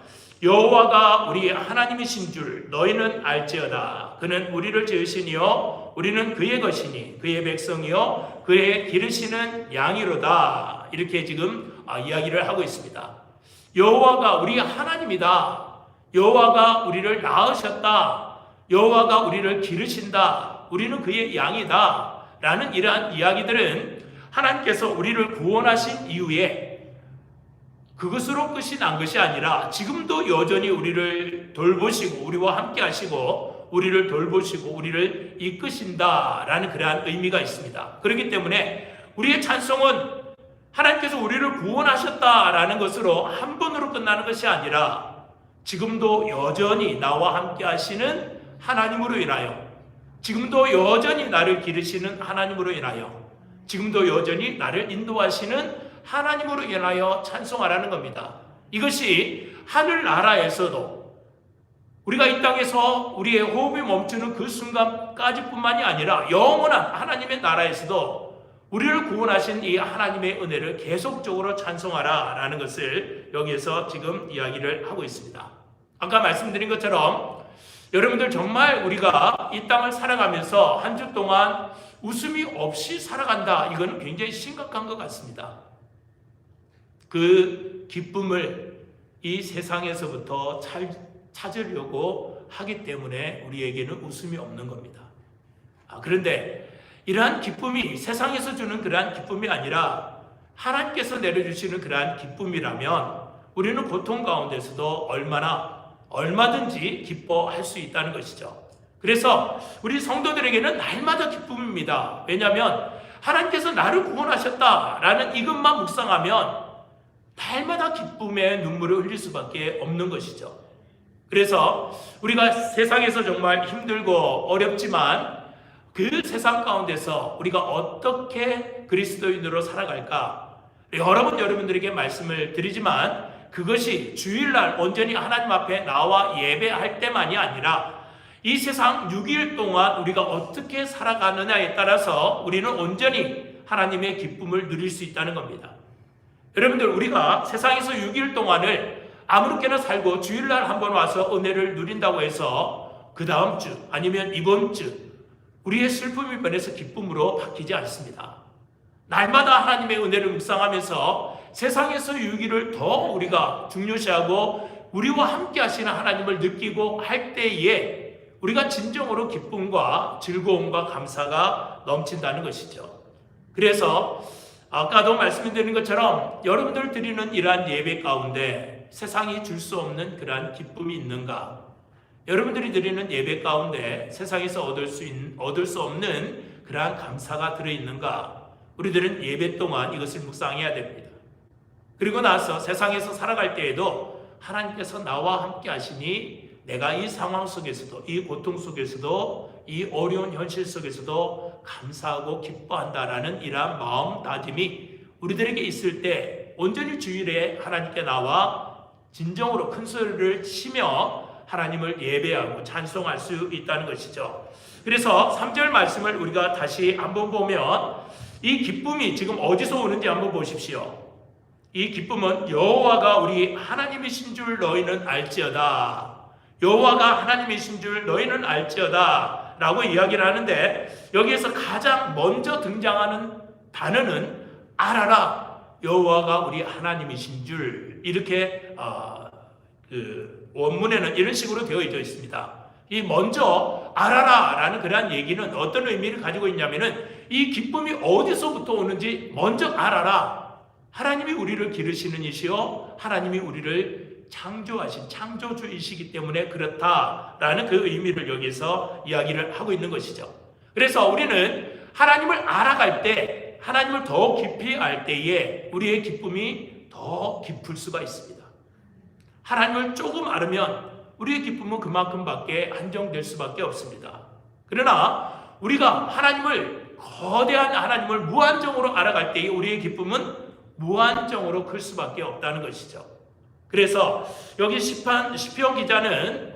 여호와가 우리 하나님이신 줄 너희는 알지어다. 그는 우리를 지으시니요 우리는 그의 것이니 그의 백성이요 그의 기르시는 양이로다. 이렇게 지금 이야기를 하고 있습니다. 여호와가 우리 하나님이다. 여호와가 우리를 낳으셨다. 여호와가 우리를 기르신다. 우리는 그의 양이다. 라는 이러한 이야기들은 하나님께서 우리를 구원하신 이후에 그것으로 끝이 난 것이 아니라 지금도 여전히 우리를 돌보시고 우리와 함께 하시고 우리를 돌보시고 우리를 이끄신다라는 그러한 의미가 있습니다. 그렇기 때문에 우리의 찬송은 하나님께서 우리를 구원하셨다라는 것으로 한 번으로 끝나는 것이 아니라 지금도 여전히 나와 함께 하시는 하나님으로 인하여, 지금도 여전히 나를 기르시는 하나님으로 인하여, 지금도 여전히 나를 인도하시는 하나님으로 인하여 찬송하라는 겁니다. 이것이 하늘나라에서도 우리가 이 땅에서 우리의 호흡이 멈추는 그 순간까지 뿐만이 아니라 영원한 하나님의 나라에서도 우리를 구원하신 이 하나님의 은혜를 계속적으로 찬송하라라는 것을 여기에서 지금 이야기를 하고 있습니다. 아까 말씀드린 것처럼 여러분들 정말 우리가 이 땅을 살아가면서 한 주 동안 웃음이 없이 살아간다. 이거는 굉장히 심각한 것 같습니다. 그 기쁨을 이 세상에서부터 찾으려고 하기 때문에 우리에게는 웃음이 없는 겁니다. 그런데 이러한 기쁨이 세상에서 주는 그러한 기쁨이 아니라 하나님께서 내려주시는 그러한 기쁨이라면 우리는 고통 가운데서도 얼마든지 기뻐할 수 있다는 것이죠. 그래서 우리 성도들에게는 날마다 기쁨입니다. 왜냐하면 하나님께서 나를 구원하셨다라는 이것만 묵상하면 날마다 기쁨의 눈물을 흘릴 수밖에 없는 것이죠. 그래서 우리가 세상에서 정말 힘들고 어렵지만 그 세상 가운데서 우리가 어떻게 그리스도인으로 살아갈까? 여러분들에게 말씀을 드리지만 그것이 주일날 온전히 하나님 앞에 나와 예배할 때만이 아니라 이 세상 6일 동안 우리가 어떻게 살아가느냐에 따라서 우리는 온전히 하나님의 기쁨을 누릴 수 있다는 겁니다. 여러분들, 우리가 세상에서 6일 동안을 아무렇게나 살고 주일날 한번 와서 은혜를 누린다고 해서 그 다음 주 아니면 이번 주 우리의 슬픔이 변해서 기쁨으로 바뀌지 않습니다. 날마다 하나님의 은혜를 묵상하면서 세상에서 6일을 더 우리가 중요시하고 우리와 함께 하시는 하나님을 느끼고 할 때에 우리가 진정으로 기쁨과 즐거움과 감사가 넘친다는 것이죠. 그래서 아까도 말씀드린 것처럼 여러분들 드리는 이러한 예배 가운데 세상이 줄 수 없는 그러한 기쁨이 있는가? 여러분들이 드리는 예배 가운데 세상에서 얻을 수 없는 그러한 감사가 들어있는가? 우리들은 예배 동안 이것을 묵상해야 됩니다. 그리고 나서 세상에서 살아갈 때에도 하나님께서 나와 함께 하시니 내가 이 상황 속에서도, 이 고통 속에서도, 이 어려운 현실 속에서도 감사하고 기뻐한다라는 이러한 마음다짐이 우리들에게 있을 때 온전히 주일에 하나님께 나와 진정으로 큰 소리를 치며 하나님을 예배하고 찬송할 수 있다는 것이죠. 그래서 3절 말씀을 우리가 다시 한번 보면 이 기쁨이 지금 어디서 오는지 한번 보십시오. 이 기쁨은 여호와가 우리 하나님이신 줄 너희는 알지어다. 여호와가 하나님이신 줄 너희는 알지어다 라고 이야기를 하는데 여기에서 가장 먼저 등장하는 단어는 알아라. 여호와가 우리 하나님이신 줄, 이렇게 원문에는 이런 식으로 되어져 있습니다. 이 먼저 알아라 라는 그러한 얘기는 어떤 의미를 가지고 있냐면은 이 기쁨이 어디서부터 오는지 먼저 알아라. 하나님이 우리를 기르시는 이시요 하나님이 우리를 창조하신 창조주이시기 때문에 그렇다라는 그 의미를 여기서 이야기를 하고 있는 것이죠. 그래서 우리는 하나님을 알아갈 때 하나님을 더 깊이 알 때에 우리의 기쁨이 더 깊을 수가 있습니다. 하나님을 조금 알으면 우리의 기쁨은 그만큼밖에 한정될 수밖에 없습니다. 그러나 우리가 하나님을, 거대한 하나님을 무한정으로 알아갈 때에 우리의 기쁨은 무한정으로 클 수밖에 없다는 것이죠. 그래서 여기 시편 기자는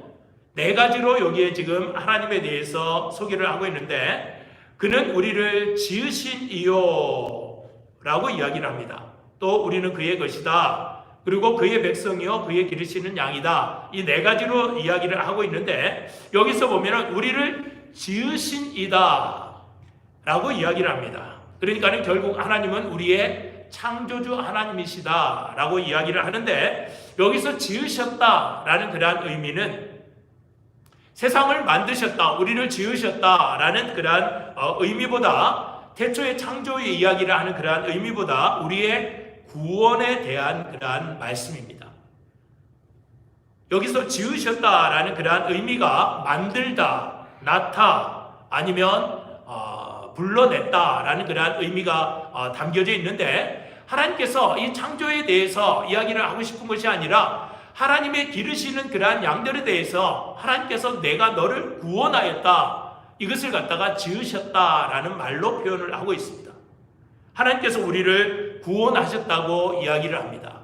네 가지로 여기에 지금 하나님에 대해서 소개를 하고 있는데, 그는 우리를 지으신 이요 라고 이야기를 합니다. 또 우리는 그의 것이다. 그리고 그의 백성이요 그의 기르시는 양이다. 이 네 가지로 이야기를 하고 있는데, 여기서 보면 우리를 지으신 이다 라고 이야기를 합니다. 그러니까 결국 하나님은 우리의 창조주 하나님이시다 라고 이야기를 하는데, 여기서 지으셨다 라는 그러한 의미는 세상을 만드셨다, 우리를 지으셨다 라는 그러한 의미보다, 태초의 창조의 이야기를 하는 그러한 의미보다 우리의 구원에 대한 그러한 말씀입니다. 여기서 지으셨다 라는 그러한 의미가 만들다, 낳다, 아니면 불러냈다 라는 그러한 의미가 담겨져 있는데, 하나님께서 이 창조에 대해서 이야기를 하고 싶은 것이 아니라 하나님의 기르시는 그러한 양들에 대해서 하나님께서 내가 너를 구원하였다, 이것을 갖다가 지으셨다라는 말로 표현을 하고 있습니다. 하나님께서 우리를 구원하셨다고 이야기를 합니다.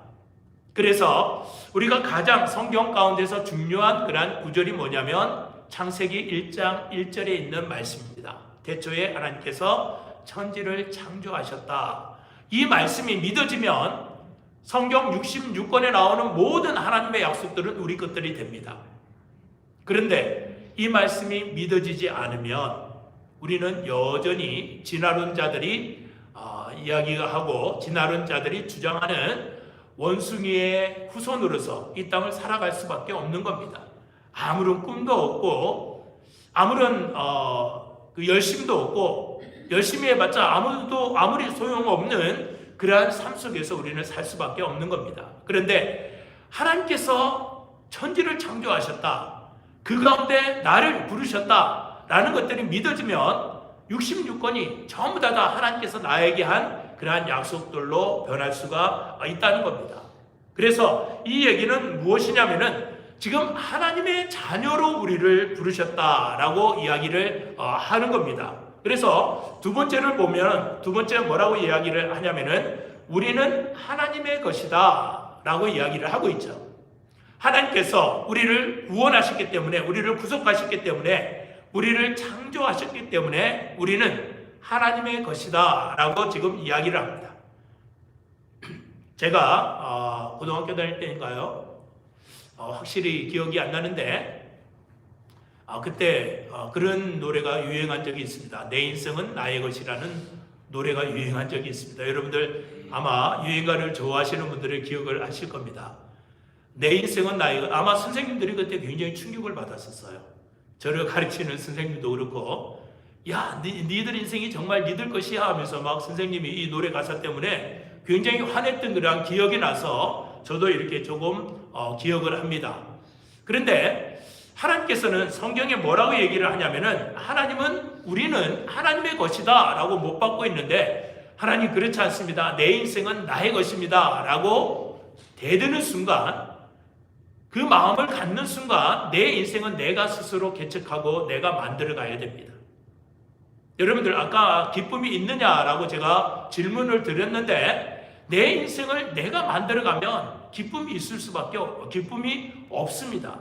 그래서 우리가 가장 성경 가운데서 중요한 그러한 구절이 뭐냐면 창세기 1장 1절에 있는 말씀입니다. 태초에 하나님께서 천지를 창조하셨다. 이 말씀이 믿어지면 성경 66권에 나오는 모든 하나님의 약속들은 우리 것들이 됩니다. 그런데 이 말씀이 믿어지지 않으면 우리는 여전히 진화론자들이 이야기하고 진화론자들이 주장하는 원숭이의 후손으로서 이 땅을 살아갈 수밖에 없는 겁니다. 아무런 꿈도 없고 아무런 열심도 없고 열심히 해봤자 아무리 소용없는 그러한 삶 속에서 우리는 살 수밖에 없는 겁니다. 그런데 하나님께서 천지를 창조하셨다, 그 가운데 나를 부르셨다라는 것들이 믿어지면 66권이 전부 다 하나님께서 나에게 한 그러한 약속들로 변할 수가 있다는 겁니다. 그래서 이 얘기는 무엇이냐면은 지금 하나님의 자녀로 우리를 부르셨다라고 이야기를 하는 겁니다. 그래서 두 번째를 보면, 두 번째 뭐라고 이야기를 하냐면은 우리는 하나님의 것이다 라고 이야기를 하고 있죠. 하나님께서 우리를 구원하셨기 때문에, 우리를 구속하셨기 때문에, 우리를 창조하셨기 때문에 우리는 하나님의 것이다 라고 지금 이야기를 합니다. 제가 고등학교 다닐 때인가요? 확실히 기억이 안 나는데 그때 그런 노래가 유행한 적이 있습니다. 내 인생은 나의 것이라는 노래가 유행한 적이 있습니다. 여러분들 아마 유행가를 좋아하시는 분들의 기억을 하실 겁니다. 내 인생은 나의 것. 아마 선생님들이 그때 굉장히 충격을 받았었어요. 저를 가르치는 선생님도 그렇고, 야, 니들 인생이 정말 니들 것이야 하면서 막 선생님이 이 노래 가사 때문에 굉장히 화냈던 그런 기억이 나서 저도 이렇게 조금 기억을 합니다. 그런데 하나님께서는 성경에 뭐라고 얘기를 하냐면은 하나님은 우리는 하나님의 것이다 라고 못 받고 있는데, 하나님 그렇지 않습니다. 내 인생은 나의 것입니다 라고 대드는 순간, 그 마음을 갖는 순간 내 인생은 내가 스스로 개척하고 내가 만들어 가야 됩니다. 여러분들 아까 기쁨이 있느냐라고 제가 질문을 드렸는데, 내 인생을 내가 만들어 가면 기쁨이 있을 수밖에 기쁨이 없습니다.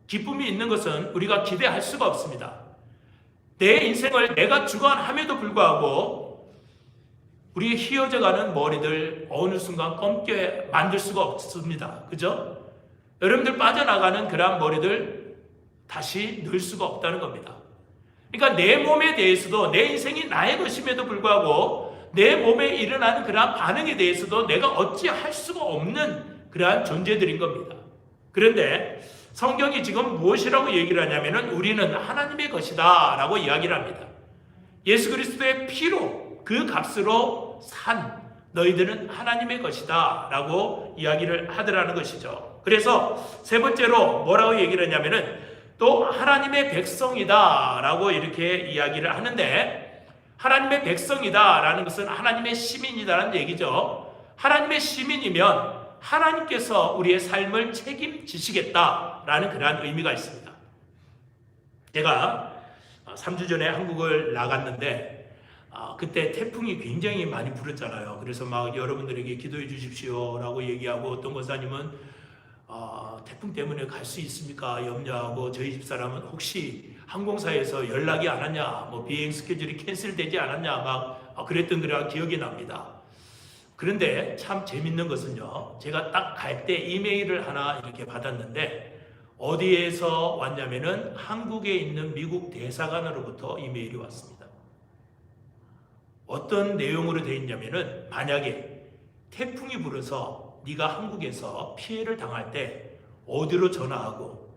기쁨이 있는 것은 우리가 기대할 수가 없습니다. 내 인생을 내가 주관함에도 불구하고 우리의 휘어져가는 머리들 어느 순간 검게 만들 수가 없습니다. 그죠? 여러분들 빠져나가는 그러한 머리들 다시 넣을 수가 없다는 겁니다. 그러니까 내 몸에 대해서도, 내 인생이 나의 것임에도 불구하고 내 몸에 일어나는 그러한 반응에 대해서도 내가 어찌할 수가 없는 그러한 존재들인 겁니다. 그런데 성경이 지금 무엇이라고 얘기를 하냐면은 우리는 하나님의 것이다 라고 이야기를 합니다. 예수 그리스도의 피로, 그 값으로 산 너희들은 하나님의 것이다 라고 이야기를 하더라는 것이죠. 그래서 세 번째로 뭐라고 얘기를 하냐면은 또 하나님의 백성이다 라고 이렇게 이야기를 하는데, 하나님의 백성이다라는 것은 하나님의 시민이다라는 얘기죠. 하나님의 시민이면 하나님께서 우리의 삶을 책임지시겠다라는 그러한 의미가 있습니다. 제가 3주 전에 한국을 나갔는데 그때 태풍이 굉장히 많이 불었잖아요. 그래서 막 여러분들에게 기도해 주십시오라고 얘기하고 어떤 권사님은 태풍 때문에 갈 수 있습니까? 염려하고 저희 집사람은 혹시 항공사에서 연락이 안 왔냐, 뭐 비행 스케줄이 캔슬되지 않았냐 막 그랬던 그런 기억이 납니다. 그런데 참 재밌는 것은요, 제가 딱 갈 때 이메일을 하나 이렇게 받았는데 어디에서 왔냐면은 한국에 있는 미국 대사관으로부터 이메일이 왔습니다. 어떤 내용으로 되어 있냐면은 만약에 태풍이 불어서 네가 한국에서 피해를 당할 때 어디로 전화하고,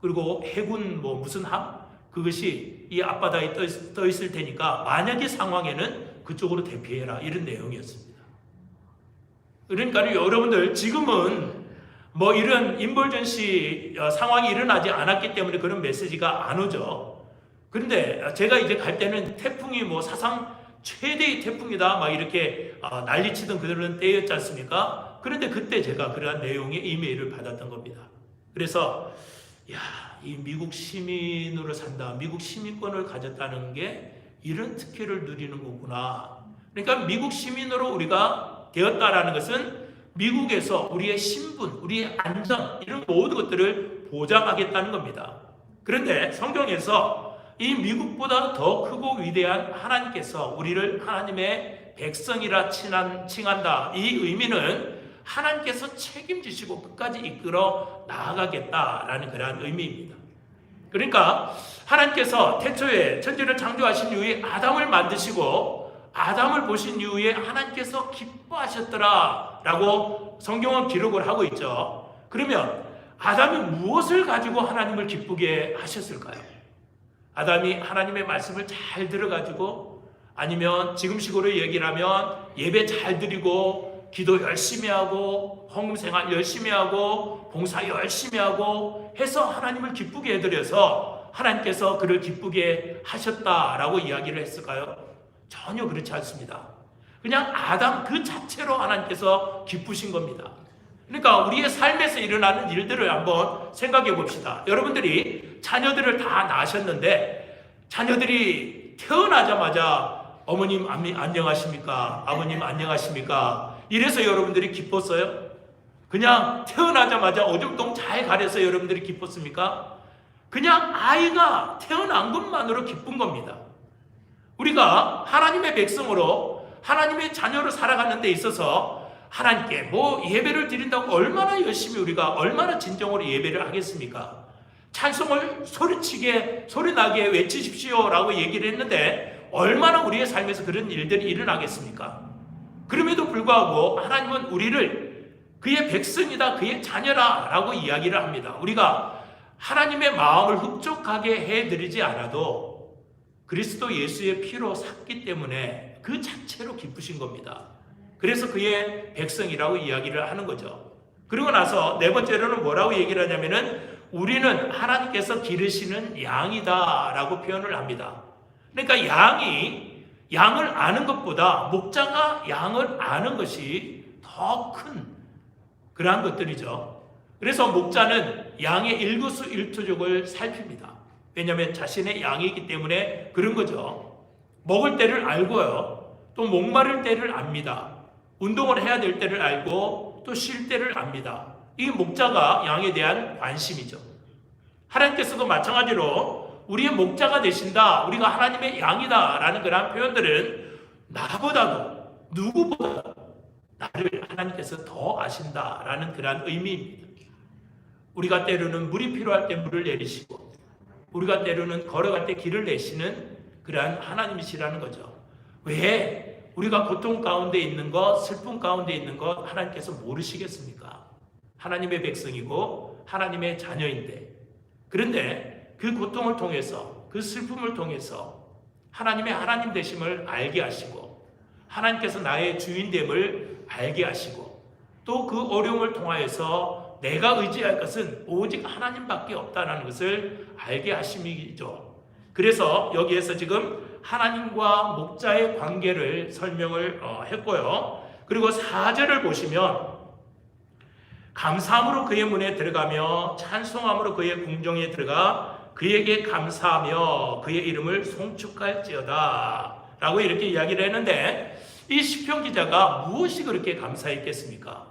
그리고 해군 뭐 무슨 함 그것이 이 앞바다에 떠 있을 테니까 만약의 상황에는 그쪽으로 대피해라, 이런 내용이었습니다. 그러니까 여러분들 지금은 뭐 이런 인벌전시 상황이 일어나지 않았기 때문에 그런 메시지가 안 오죠. 그런데 제가 이제 갈 때는 태풍이 뭐 사상 최대의 태풍이다 막 이렇게 난리치던 그런 때였지 않습니까? 그런데 그때 제가 그러한 내용의 이메일을 받았던 겁니다. 그래서 이 미국 시민으로 산다, 미국 시민권을 가졌다는 게 이런 특혜를 누리는 거구나. 그러니까 미국 시민으로 우리가 되었다라는 것은 미국에서 우리의 신분, 우리의 안전, 이런 모든 것들을 보장하겠다는 겁니다. 그런데 성경에서 이 미국보다 더 크고 위대한 하나님께서 우리를 하나님의 백성이라 칭한다. 이 의미는 하나님께서 책임지시고 끝까지 이끌어 나아가겠다라는 그러한 의미입니다. 그러니까 하나님께서 태초에 천지를 창조하신 이후에 아담을 만드시고 아담을 보신 이후에 하나님께서 기뻐하셨더라 라고 성경은 기록을 하고 있죠. 그러면 아담이 무엇을 가지고 하나님을 기쁘게 하셨을까요? 아담이 하나님의 말씀을 잘 들어가지고, 아니면 지금식으로 얘기를 하면 예배 잘 드리고 기도 열심히 하고 헌금생활 열심히 하고 봉사 열심히 하고 해서 하나님을 기쁘게 해드려서 하나님께서 그를 기쁘게 하셨다라고 이야기를 했을까요? 전혀 그렇지 않습니다. 그냥 아담 그 자체로 하나님께서 기쁘신 겁니다. 그러니까 우리의 삶에서 일어나는 일들을 한번 생각해 봅시다. 여러분들이 자녀들을 다 낳으셨는데 자녀들이 태어나자마자 어머님 안녕하십니까? 아버님 안녕하십니까? 이래서 여러분들이 기뻤어요? 그냥 태어나자마자 어중동 잘 가려서 여러분들이 기뻤습니까? 그냥 아이가 태어난 것만으로 기쁜 겁니다. 우리가 하나님의 백성으로 하나님의 자녀로 살아가는 데 있어서 하나님께 뭐 예배를 드린다고 얼마나 열심히 우리가 얼마나 진정으로 예배를 하겠습니까? 찬송을 소리치게 소리나게 외치십시오라고 얘기를 했는데 얼마나 우리의 삶에서 그런 일들이 일어나겠습니까? 그럼에도 불구하고 하나님은 우리를 그의 백성이다, 그의 자녀라 라고 이야기를 합니다. 우리가 하나님의 마음을 흡족하게 해드리지 않아도 그리스도 예수의 피로 샀기 때문에 그 자체로 기쁘신 겁니다. 그래서 그의 백성이라고 이야기를 하는 거죠. 그리고 나서 네 번째로는 뭐라고 얘기를 하냐면은 우리는 하나님께서 기르시는 양이다 라고 표현을 합니다. 그러니까 양을 아는 것보다 목자가 양을 아는 것이 더 큰 그러한 것들이죠. 그래서 목자는 양의 일거수일투족을 살핍니다. 왜냐하면 자신의 양이기 때문에 그런 거죠. 먹을 때를 알고요. 또 목마를 때를 압니다. 운동을 해야 될 때를 알고 또 쉴 때를 압니다. 이 목자가 양에 대한 관심이죠. 하나님께서도 마찬가지로 우리의 목자가 되신다, 우리가 하나님의 양이다 라는 그런 표현들은 나보다도 누구보다 나를 하나님께서 더 아신다라는 그런 의미입니다. 우리가 때로는 물이 필요할 때 물을 내리시고 우리가 때로는 걸어갈 때 길을 내시는 그러한 하나님이시라는 거죠. 왜 우리가 고통 가운데 있는 것, 슬픔 가운데 있는 것 하나님께서 모르시겠습니까? 하나님의 백성이고 하나님의 자녀인데. 그런데 그 고통을 통해서, 그 슬픔을 통해서 하나님의 하나님 되심을 알게 하시고 하나님께서 나의 주인됨을 알게 하시고 또 그 어려움을 통하여서 내가 의지할 것은 오직 하나님밖에 없다는 것을 알게 하심이죠. 그래서 여기에서 지금 하나님과 목자의 관계를 설명을 했고요. 그리고 4절을 보시면 감사함으로 그의 문에 들어가며 찬송함으로 그의 궁정에 들어가 그에게 감사하며 그의 이름을 송축할지어다 라고 이렇게 이야기를 했는데, 이 시편 기자가 무엇이 그렇게 감사했겠습니까?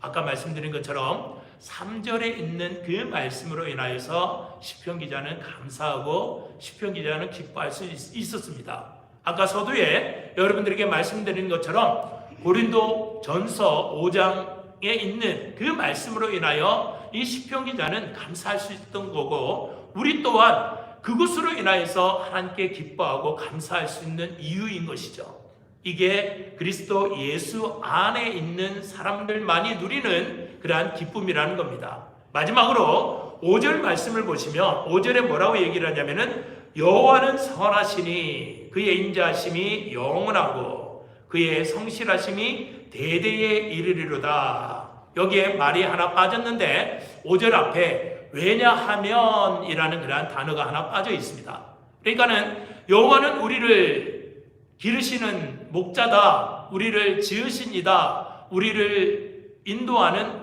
아까 말씀드린 것처럼 3절에 있는 그 말씀으로 인하여서 시편 기자는 감사하고 시편 기자는 기뻐할 수 있었습니다. 아까 서두에 여러분들에게 말씀드린 것처럼 고린도 전서 5장에 있는 그 말씀으로 인하여 이 시편 기자는 감사할 수 있었던 거고, 우리 또한 그것으로 인하여서 하나님께 기뻐하고 감사할 수 있는 이유인 것이죠. 이게 그리스도 예수 안에 있는 사람들만이 누리는 그러한 기쁨이라는 겁니다. 마지막으로 5절 말씀을 보시면 5절에 뭐라고 얘기를 하냐면은 여호와는 선하시니 그의 인자하심이 영원하고 그의 성실하심이 대대에 이르리로다. 여기에 말이 하나 빠졌는데 5절 앞에 왜냐하면 이라는 그러한 단어가 하나 빠져 있습니다. 그러니까는 여호와는 우리를 기르시는 목자다, 우리를 지으신 이다, 우리를 인도하는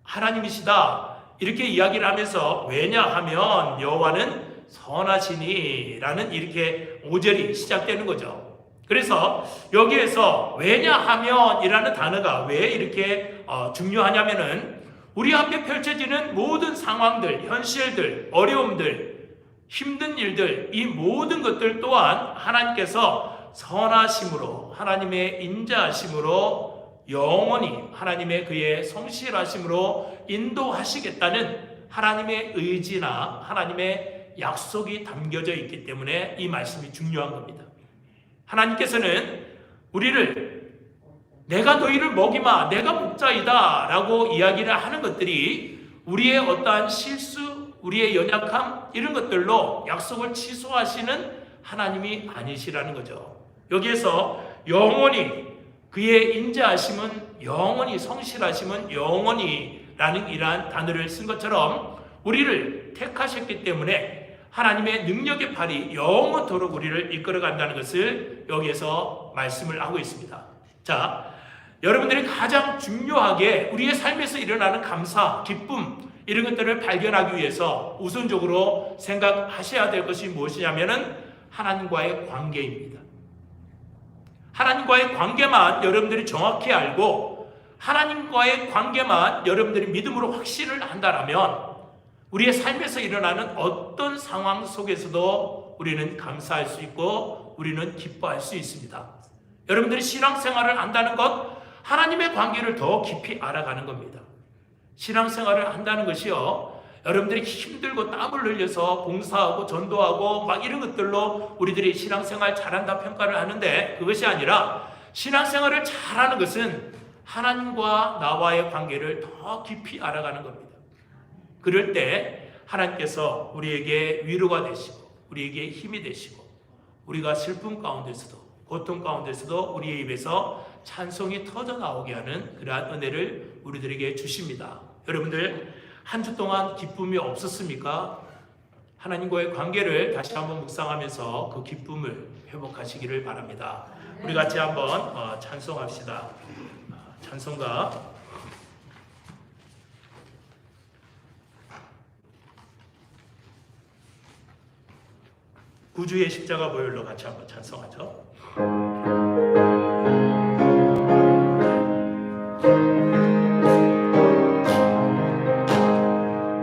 하나님이시다, 이렇게 이야기를 하면서 왜냐하면 여호와는 선하시니 라는 이렇게 5절이 시작되는 거죠. 그래서 여기에서 왜냐하면 이라는 단어가 왜 이렇게 중요하냐면은 우리 앞에 펼쳐지는 모든 상황들, 현실들, 어려움들, 힘든 일들, 이 모든 것들 또한 하나님께서 선하심으로, 하나님의 인자하심으로 영원히 하나님의 그의 성실하심으로 인도하시겠다는 하나님의 의지나 하나님의 약속이 담겨져 있기 때문에 이 말씀이 중요한 겁니다. 하나님께서는 우리를 내가 너희를 먹이마, 내가 목자이다 라고 이야기를 하는 것들이 우리의 어떠한 실수, 우리의 연약함 이런 것들로 약속을 취소하시는 하나님이 아니시라는 거죠. 여기에서 영원히 그의 인자하심은 영원히, 성실하심은 영원히 라는 이러한 단어를 쓴 것처럼 우리를 택하셨기 때문에 하나님의 능력의 팔이 영원토록 우리를 이끌어 간다는 것을 여기에서 말씀을 하고 있습니다. 자, 여러분들이 가장 중요하게 우리의 삶에서 일어나는 감사, 기쁨 이런 것들을 발견하기 위해서 우선적으로 생각하셔야 될 것이 무엇이냐면은 하나님과의 관계입니다. 하나님과의 관계만 여러분들이 정확히 알고 하나님과의 관계만 여러분들이 믿음으로 확신을 한다면 우리의 삶에서 일어나는 어떤 상황 속에서도 우리는 감사할 수 있고 우리는 기뻐할 수 있습니다. 여러분들이 신앙생활을 한다는 것, 하나님의 관계를 더 깊이 알아가는 겁니다. 신앙생활을 한다는 것이요, 여러분들이 힘들고 땀을 흘려서 봉사하고 전도하고 막 이런 것들로 우리들이 신앙생활 잘한다 평가를 하는데, 그것이 아니라 신앙생활을 잘하는 것은 하나님과 나와의 관계를 더 깊이 알아가는 겁니다. 그럴 때 하나님께서 우리에게 위로가 되시고 우리에게 힘이 되시고 우리가 슬픔 가운데서도 고통 가운데서도 우리의 입에서 찬송이 터져 나오게 하는 그러한 은혜를 우리들에게 주십니다. 여러분들 한 주 동안 기쁨이 없었습니까? 하나님과의 관계를 다시 한번 묵상하면서 그 기쁨을 회복하시기를 바랍니다. 우리 같이 한번 찬송합시다. 찬송가 구주의 십자가 보혈로 같이 한번 찬송하죠.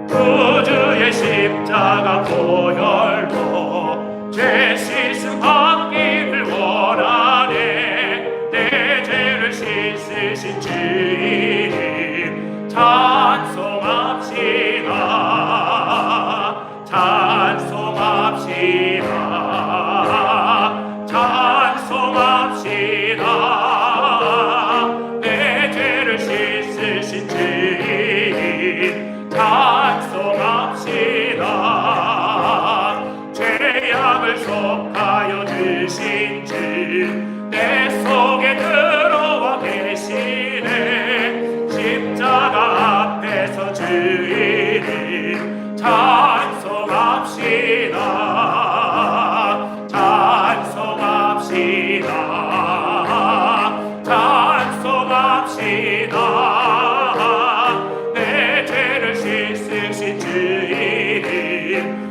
구주의 십자가 보혈로 죄 씻음 받기를 원하네. 내 죄를 씻으신 주님 찬송합시다. 찬송합시다. 찬송합시다. 내 죄를 씻으신 주님 찬송합시다. 죄악을 속하여 드신 주 내 속에 들어와 계시네. 십자가 앞에서 주님 찬송합시다.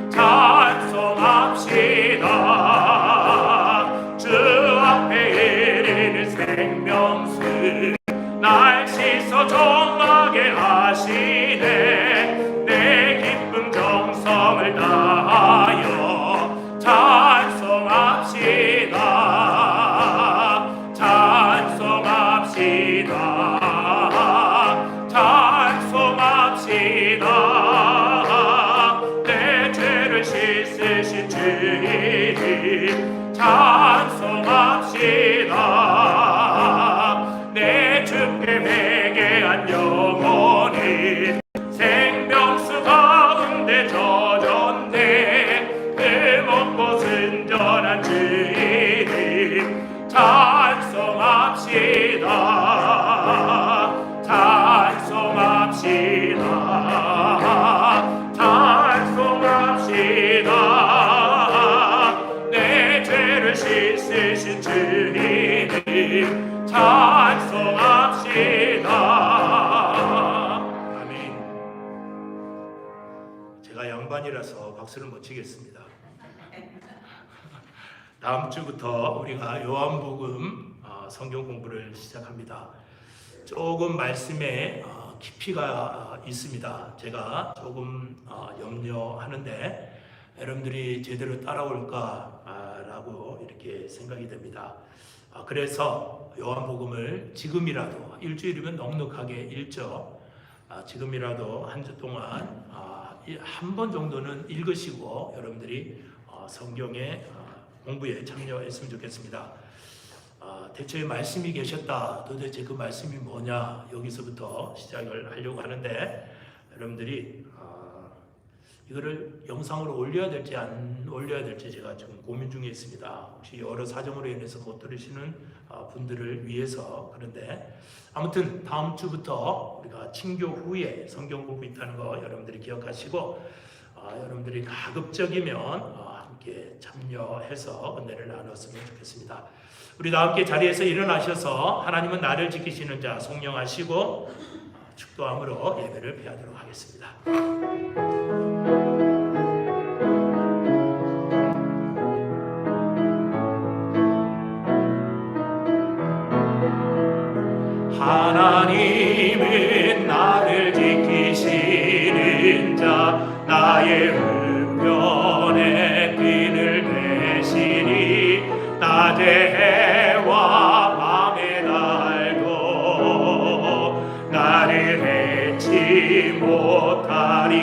찬송합시다. 주 앞에 이르는 생명수 날 씻어 정하게 하시네. 내 기쁨 정성을 다하여 찬송합시다. 찬송합시다. 찬송합시다. 내 죄를 씻으신 주님 찬송합시다. 내 주께 회개한 영혼이 생명수 가운데 젖었네. 그 먹고 순전한 주님 찬송합시다. 찬송합시다. 찬송합시다. 내 죄를 씻으신 주님 찬송합시다. 아멘. 제가 양반이라서 박수를 못 치겠습니다. 다음 주부터 우리가 요한복음 성경 공부를 시작합니다. 조금 말씀에 깊이가 있습니다. 제가 조금 염려하는데 여러분들이 제대로 따라올까라고 이렇게 생각이 됩니다. 그래서 요한복음을 지금이라도 일주일이면 넉넉하게 읽죠. 지금이라도 한 주 동안 한 번 정도는 읽으시고 여러분들이 성경의 공부에 참여했으면 좋겠습니다. 대체의 말씀이 계셨다. 도대체 그 말씀이 뭐냐? 여기서부터 시작을 하려고 하는데 여러분들이 이거를 영상으로 올려야 될지 안 올려야 될지 제가 지금 고민 중에 있습니다. 혹시 여러 사정으로 인해서 못 들으시는 분들을 위해서. 그런데 아무튼 다음 주부터 우리가 친교 후에 성경 공부 있다는 거 여러분들이 기억하시고 여러분들이 가급적이면 함께 참여해서 은혜를 나눴으면 좋겠습니다. 우리 다 함께 자리에서 일어나셔서 하나님은 나를 지키시는 자 송영하시고 축도함으로 예배를 폐하도록 하겠습니다. 하나님은 나를 지키시는 자 나의 우편에 끈을 매시니 낮에 해와 밤의 달도 나를 해치 못하리.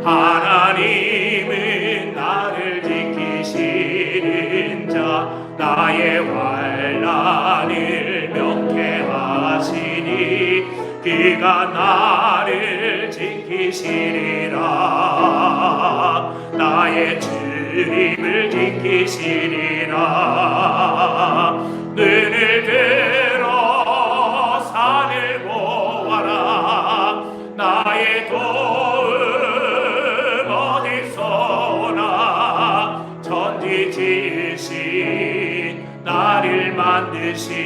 하나님은 나를 지키시는 자 나의 환난을 명쾌하시니 그가 나를 지키시리라. 나의 주님을 지키시리라. 눈을 들어 산을 보아라. 나의 도움 어디서 오나. 천지 지으신 나를 만드신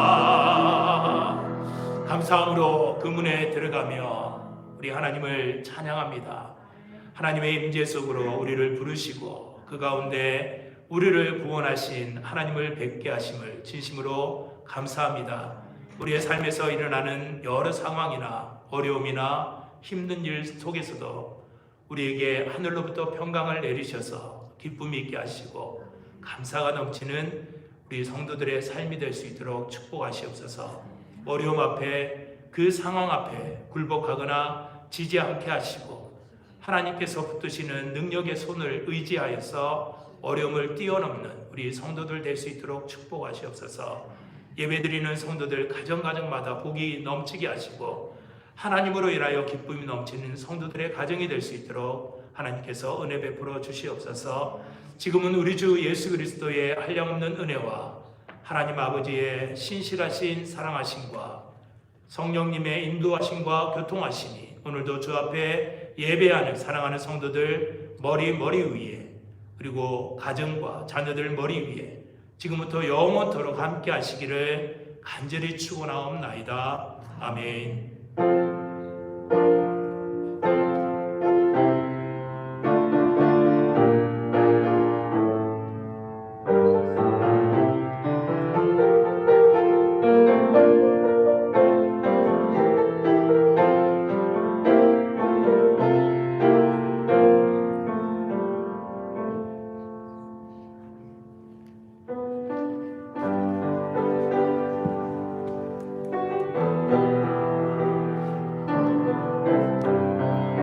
여호와께로다. 감사함으로 그 문에 들어가며 우리 하나님을 찬양합니다. 하나님의 임재 속으로 우리를 부르시고 그 가운데 우리를 구원하신 하나님을 뵙게 하심을 진심으로 감사합니다. 우리의 삶에서 일어나는 여러 상황이나 어려움이나 힘든 일 속에서도 우리에게 하늘로부터 평강을 내리셔서 기쁨이 있게 하시고 감사가 넘치는 우리 성도들의 삶이 될 수 있도록 축복하시옵소서. 어려움 앞에 그 상황 앞에 굴복하거나 지지 않게 하시고 하나님께서 붙드시는 능력의 손을 의지하여서 어려움을 뛰어넘는 우리 성도들 될 수 있도록 축복하시옵소서. 예배드리는 성도들 가정마다 복이 넘치게 하시고 하나님으로 인하여 기쁨이 넘치는 성도들의 가정이 될 수 있도록 하나님께서 은혜 베풀어 주시옵소서. 지금은 우리 주 예수 그리스도의 한량없는 은혜와 하나님 아버지의 신실하신 사랑하심과 성령님의 인도하심과 교통하심이 오늘도 주 앞에 예배하는 사랑하는 성도들 머리 위에 그리고 가정과 자녀들 머리 위에 지금부터 영원토록 함께 하시기를 간절히 추구나옵나이다. 아멘.